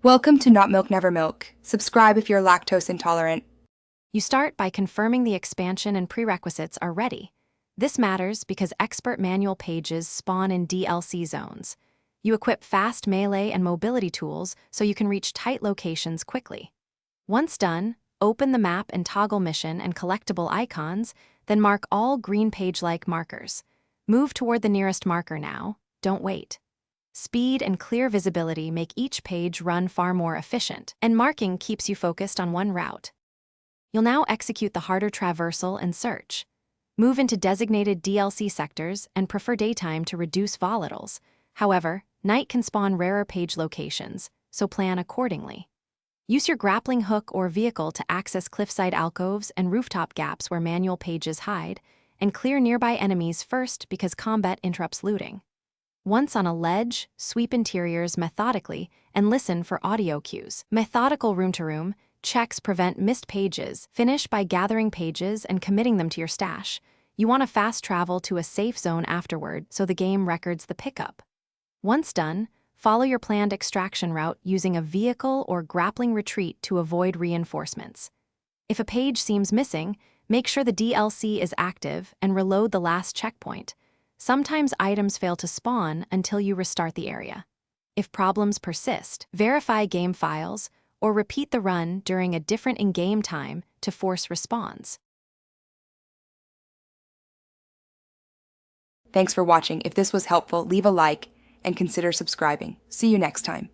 Welcome to Not Milk Never Milk. Subscribe if you're lactose intolerant. You start by confirming the expansion and prerequisites are ready. This matters because expert manual pages spawn in DLC zones. You equip fast melee and mobility tools so you can reach tight locations quickly. Once done, open the map and toggle mission and collectible icons, then mark all green page-like markers. Move toward the nearest marker now, don't wait. Speed and clear visibility make each page run far more efficient, and marking keeps you focused on one route. You'll now execute the harder traversal and search. Move into designated DLC sectors and prefer daytime to reduce volatiles. However, night can spawn rarer page locations, so plan accordingly. Use your grappling hook or vehicle to access cliffside alcoves and rooftop gaps where manual pages hide, and clear nearby enemies first because combat interrupts looting. Once on a ledge, sweep interiors methodically and listen for audio cues. Methodical room-to-room checks prevent missed pages. Finish by gathering pages and committing them to your stash. You want to fast travel to a safe zone afterward so the game records the pickup. Once done, follow your planned extraction route using a vehicle or grappling retreat to avoid reinforcements. If a page seems missing, make sure the DLC is active and reload the last checkpoint. Sometimes items fail to spawn until you restart the area. If problems persist, verify game files or repeat the run during a different in-game time to force respawns. Thanks for watching. If this was helpful, leave a like and consider subscribing. See you next time.